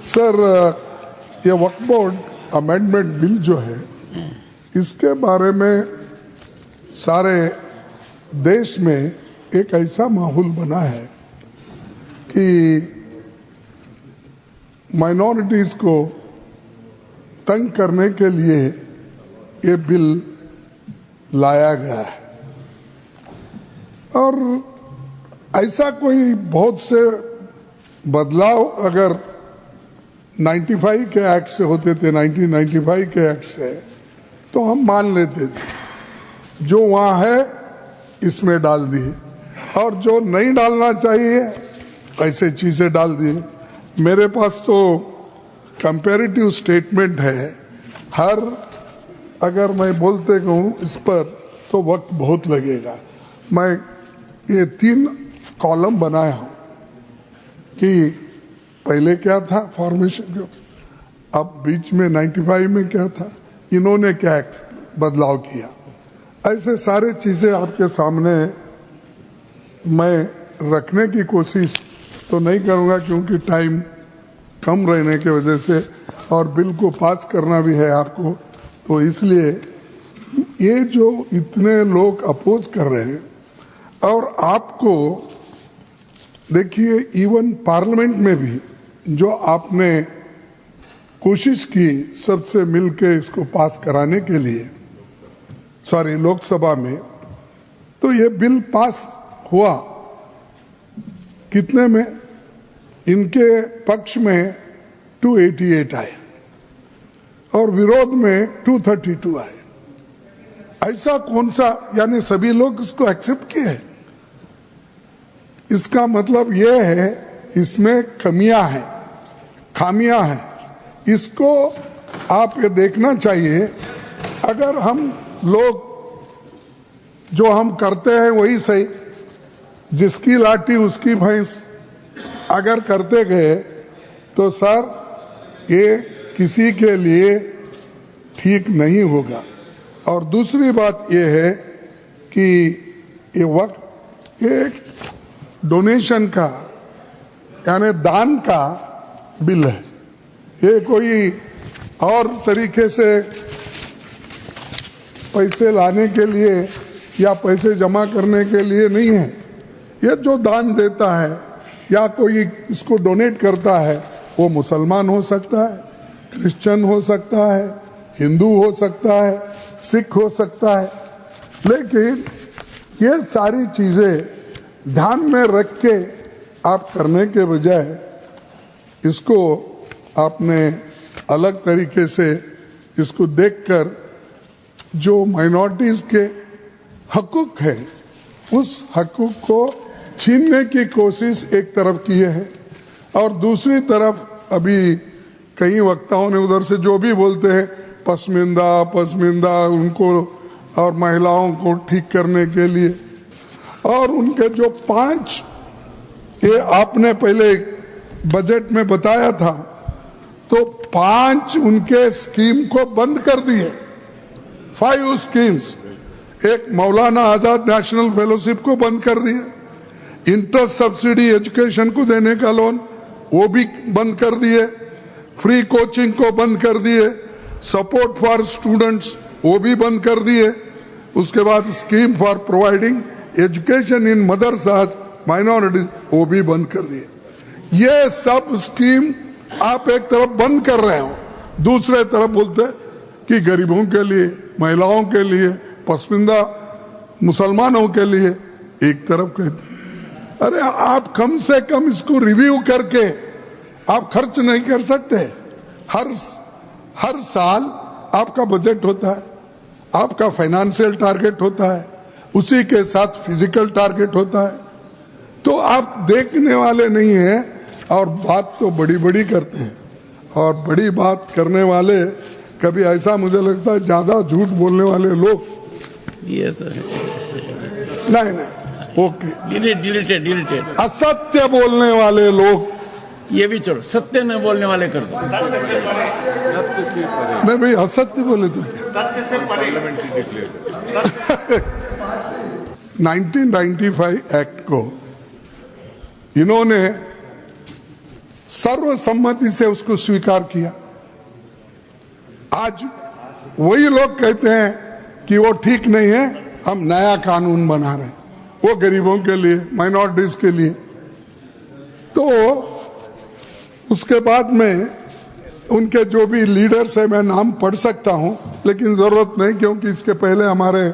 Sir, ये वक्फ board amendment bill जो है, इसके बारे में सारे देश में एक ऐसा माहौल बना है कि माइनॉरिटीज को तंग करने के लिए ये बिल लाया गया है। और ऐसा कोई बहुत से बदलाव अगर 95 के एक्ट से होते थे, 1995 के एक्ट से, तो हम मान लेते थे। जो वहां है इसमें डाल दिए, और जो नहीं डालना चाहिए ऐसे चीजें डाल दिए। मेरे पास तो कंपैरेटिव स्टेटमेंट है। हर अगर मैं बोलते कहूँ इस पर तो वक्त बहुत लगेगा। मैं ये 3 कॉलम बनाया हूँ कि पहले क्या था फॉर्मेशन का, अब बीच में 95 में क्या था, इन्होंने क्या बदलाव किया। ऐसे सारे चीजें आपके सामने मैं रखने की कोशिश तो नहीं करूंगा, क्योंकि टाइम कम रहने की वजह से, और बिल को पास करना भी है आपको, तो इसलिए ये जो इतने लोग अपोज कर रहे हैं, और आपको देखिए इवन पार्लियामेंट में भी जो आपने कोशिश की सबसे मिलके इसको पास कराने के लिए, सॉरी लोकसभा में, तो ये बिल पास हुआ कितने में, इनके पक्ष में 288 आए और विरोध में 232 आए। ऐसा कौन सा, यानी सभी लोग इसको एक्सेप्ट किए। इसका मतलब यह है इसमें कमियां हैं, खामियां हैं। इसको आप ये देखना चाहिए। अगर हम लोग जो हम करते हैं वही सही, जिसकी लाठी उसकी भैंस अगर करते गए तो सर ये किसी के लिए ठीक नहीं होगा। और दूसरी बात ये है कि ये वक्त एक डोनेशन का यानी दान का बिल है। ये कोई और तरीके से पैसे लाने के लिए या पैसे जमा करने के लिए नहीं है। ये जो दान देता है या कोई इसको डोनेट करता है, वो मुसलमान हो सकता है, क्रिश्चियन हो सकता है, हिंदू हो सकता है, सिख हो सकता है। लेकिन ये सारी चीजें ध्यान में रख के आप करने के बजाय इसको आपने अलग तरीके से इसको देखकर जो माइनॉरिटीज के हकूक है उस हकूक को छीनने की कोशिश एक तरफ की है, और दूसरी तरफ अभी कई वक्ताओं ने उधर से जो भी बोलते हैं पसमिंदा उनको और महिलाओं को ठीक करने के लिए, और उनके जो 5 ये आपने पहले बजट में बताया था, तो 5 उनके स्कीम को बंद कर दिए। 5 स्कीम्स, एक मौलाना आजाद नेशनल फेलोशिप को बंद कर दिया, इंटरेस्ट सब्सिडी एजुकेशन को देने का लोन वो भी बंद कर दिए, फ्री कोचिंग को बंद कर दिए, सपोर्ट फॉर स्टूडेंट्स वो भी बंद कर दिए, उसके बाद scheme for providing education in मदरसाज minorities वो भी बंद कर दिए। ये सब स्कीम आप एक तरफ बंद कर रहे हो, दूसरे तरफ बोलते कि गरीबों के लिए, महिलाओं के लिए, पसमिंदा मुसलमानों के लिए एक तरफ कहते। अरे आप कम से कम इसको रिव्यू करके आप खर्च नहीं कर सकते। हर साल आपका बजट होता है, आपका फाइनेंशियल टारगेट होता है, उसी के साथ फिजिकल टारगेट होता है, तो आप देखने वाले नहीं हैं और बात तो बड़ी बड़ी करते हैं। और बड़ी बात करने वाले कभी ऐसा मुझे लगता है ज्यादा झूठ बोलने वाले लोग, यस नहीं ओके, डिलीटेड असत्य बोलने वाले लोग, ये भी छोड़ो, सत्य न बोलने वाले कर दो। नहीं भाई, असत्य बोले तो सत्य से पार्लियामेंट्री डिक्लेयर 1995 एक्ट को इन्होंने सर्वसम्मति से उसको स्वीकार किया। आज वही लोग कहते हैं कि वो ठीक नहीं है, हम नया कानून बना रहे हैं, वो गरीबों के लिए, माइनॉरिटीज के लिए। तो उसके बाद में उनके जो भी लीडर्स है, मैं नाम पढ़ सकता हूं, लेकिन जरूरत नहीं, क्योंकि इसके पहले हमारे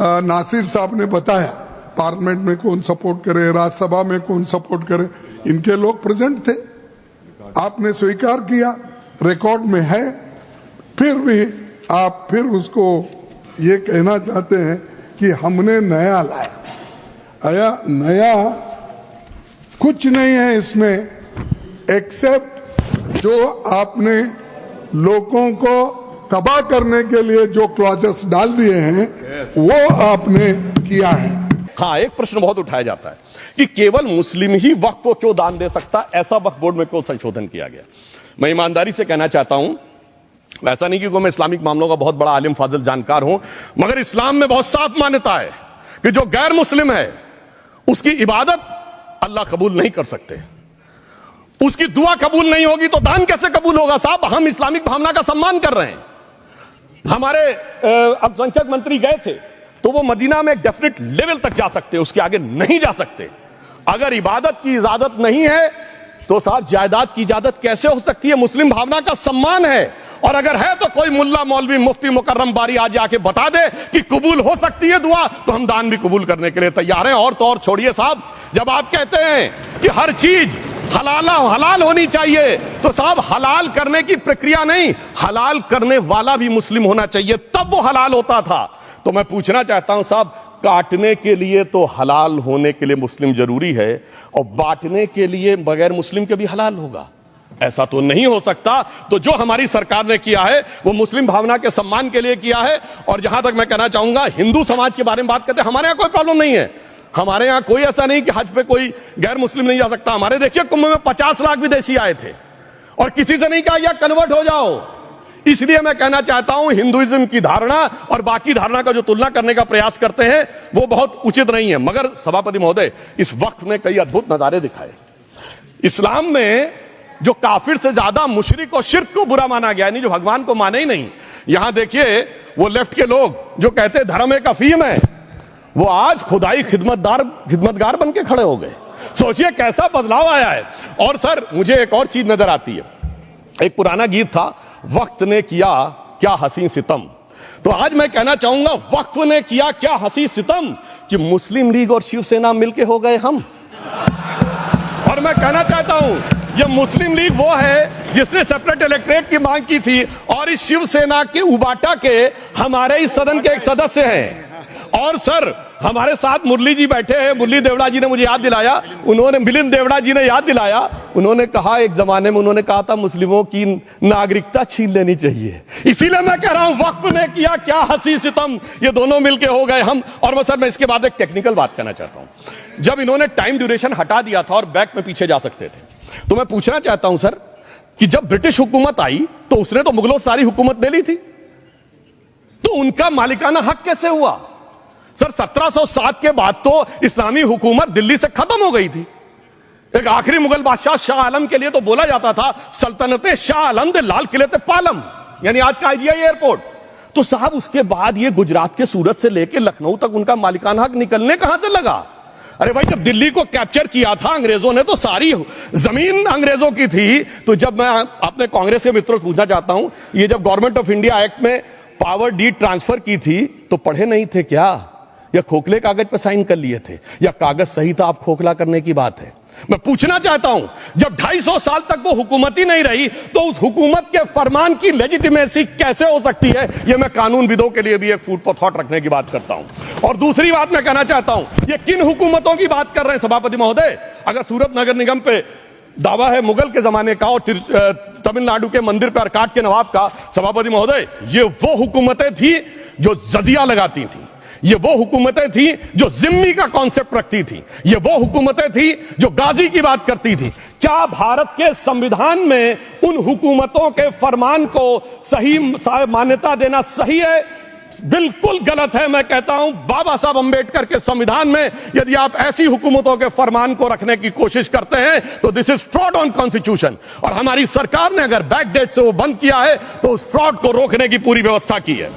नासिर साहब ने बताया पार्लियामेंट में कौन सपोर्ट करे, राज्यसभा में कौन सपोर्ट करे, इनके लोग प्रेजेंट थे। आपने स्वीकार किया, रिकॉर्ड में है, फिर भी आप फिर उसको ये कहना चाहते हैं कि हमने नया लाया। नया कुछ नहीं है इसमें, एक्सेप्ट जो आपने लोगों को तबाह करने के लिए जो क्लॉजेस डाल दिए हैं वो आपने किया है। हाँ, एक प्रश्न बहुत उठाया जाता है कि केवल मुस्लिम ही वक्फ को क्यों दान दे सकता, ऐसा वक्फ बोर्ड में क्यों संशोधन किया गया। मैं ईमानदारी से कहना चाहता हूं, ऐसा नहीं कि मैं इस्लामिक मामलों का बहुत बड़ा आलिम फाजिल जानकार हूं, मगर इस्लाम में बहुत साफ मान्यता है कि जो गैर मुस्लिम है उसकी इबादत अल्लाह कबूल नहीं कर सकते, उसकी दुआ कबूल नहीं होगी तो दान कैसे कबूल होगा। साहब, हम इस्लामिक भावना का सम्मान कर रहे हैं। हमारे अल्पसंख्यक मंत्री गए थे तो वो मदीना में एक डेफिनेट लेवल तक जा सकते, उसके आगे नहीं जा सकते। अगर इबादत की इजाजत नहीं है तो साथ जायदाद की इजाजत कैसे हो सकती है। मुस्लिम भावना का सम्मान है, और अगर है तो कोई मुल्ला मौलवी मुफ्ती मुकर्रम बारी आज आके बता दे कि कबूल हो सकती है दुआ, तो हम दान भी कबूल करने के लिए तैयार हैं। और तो और छोड़िए साहब, जब आप कहते हैं कि हर चीज हलाल होनी चाहिए, तो साहब हलाल करने की प्रक्रिया नहीं, हलाल करने वाला भी मुस्लिम होना चाहिए, तब वो हलाल होता था। तो मैं पूछना चाहता हूं साहब, काटने के लिए तो हलाल होने के लिए मुस्लिम जरूरी है, और बांटने के लिए बगैर मुस्लिम के भी हलाल होगा, ऐसा तो नहीं हो सकता। तो जो हमारी सरकार ने किया है वो मुस्लिम भावना के सम्मान के लिए किया है। और जहां तक मैं कहना चाहूंगा, हिंदू समाज के बारे में बात करते हैं, हमारे यहां कोई प्रॉब्लम नहीं है। हमारे यहां कोई ऐसा नहीं कि हज पे कोई गैर मुस्लिम नहीं जा सकता। हमारे देखिए कुंभ में 50 लाख विदेशी आए थे और किसी से नहीं कहा या कन्वर्ट हो जाओ। इसलिए मैं कहना चाहता हूं, हिंदुइज्म की धारणा और बाकी धारणा का जो तुलना करने का प्रयास करते हैं वो बहुत उचित नहीं है। मगर सभापति महोदय, इस वक्त ने कई अद्भुत नजारे दिखाए। इस्लाम में जो काफिर से ज्यादा मुशरिक और शिर्क को बुरा माना गया, नहीं जो भगवान को माने ही नहीं। यहां देखिए वो लेफ्ट के लोग जो कहते धर्म एक अफीम है, वो आज खुदाई खिदमतगार बन के खड़े हो गए। सोचिए कैसा बदलाव आया है। और सर, मुझे एक और चीज नजर आती है, एक पुराना गीत था, वक्त ने किया क्या हसी सितम। तो आज मैं कहना चाहूंगा, वक्त ने किया क्या हसी सितम कि मुस्लिम लीग और शिवसेना मिलके हो गए हम। और मैं कहना चाहता हूं, ये मुस्लिम लीग वो है जिसने सेपरेट इलेक्टोरेट की मांग की थी, और इस शिवसेना के उबाटा के हमारे इस सदन के एक सदस्य हैं। और सर, हमारे साथ मुरली जी बैठे हैं, मुरली देवड़ा जी ने मुझे याद दिलाया, उन्होंने मिलिंद देवड़ा जी ने याद दिलाया, उन्होंने कहा एक जमाने में उन्होंने कहा था मुस्लिमों की नागरिकता छीन लेनी चाहिए। इसीलिए मैं कह रहा हूं, वक्त ने किया क्या हसी सितम, ये दोनों मिलके हो गए हम। और मैं इसके बाद एक टेक्निकल बात करना चाहता हूं। जब इन्होंने टाइम ड्यूरेशन हटा दिया था और बैक में पीछे जा सकते थे, तो मैं पूछना चाहता हूं सर कि जब ब्रिटिश हुकूमत आई तो उसने तो मुगलों सारी हुकूमत ले ली थी, तो उनका मालिकाना हक कैसे हुआ। सर, 1707 के बाद तो इस्लामी हुकूमत दिल्ली से खत्म हो गई थी। एक आखिरी मुगल बादशाह शाह आलम के लिए तो बोला जाता था सल्तनते शाह आलम दे लाल किले ते पालम, यानी आज का IGI एयरपोर्ट। तो साहब उसके बाद ये गुजरात के सूरत से लेकर लखनऊ तक उनका मालिकाना हक निकलने कहां से लगा। अरे भाई, जब दिल्ली को कैप्चर किया था अंग्रेजों ने तो सारी जमीन अंग्रेजों की थी। तो जब मैं अपने कांग्रेस के मित्रों से पूछना चाहता हूं, ये जब गवर्नमेंट ऑफ इंडिया एक्ट में पावर डीड ट्रांसफर की थी तो पढ़े नहीं थे क्या, या खोखले कागज पर साइन कर लिए थे, या कागज सही था, आप खोखला करने की बात है। मैं पूछना चाहता हूं, जब 250 साल तक वो हुकूमत ही नहीं रही तो उस हुकूमत के फरमान की लेजिटिमेसी कैसे हो सकती है। यह मैं कानूनविदों के लिए भी एक फूड फॉर थॉट रखने की बात करता हूं। और दूसरी बात मैं कहना चाहता हूं, ये किन हुकूमतों की बात कर रहे हैं सभापति महोदय। अगर सूरत नगर निगम पे दावा है मुगल के जमाने का और तमिलनाडु के मंदिर पर अरकाट के नवाब का, सभापति महोदय, ये वो हुकूमतें थी जो जजिया लगाती थी, ये वो हुकूमतें थी जो जिम्मी का कॉन्सेप्ट रखती थी, ये वो हुकूमतें थी जो गाजी की बात करती थी। क्या भारत के संविधान में उन हुकूमतों के फरमान को सही मान्यता देना सही है बिल्कुल गलत है। मैं कहता हूं बाबा साहब अंबेडकर के संविधान में यदि आप ऐसी हुकूमतों के फरमान को रखने की कोशिश करते हैं तो this is fraud on constitution. और हमारी सरकार ने अगर बैकडेट से वो बंद किया है तो उस फ्रॉड को रोकने की पूरी व्यवस्था की है।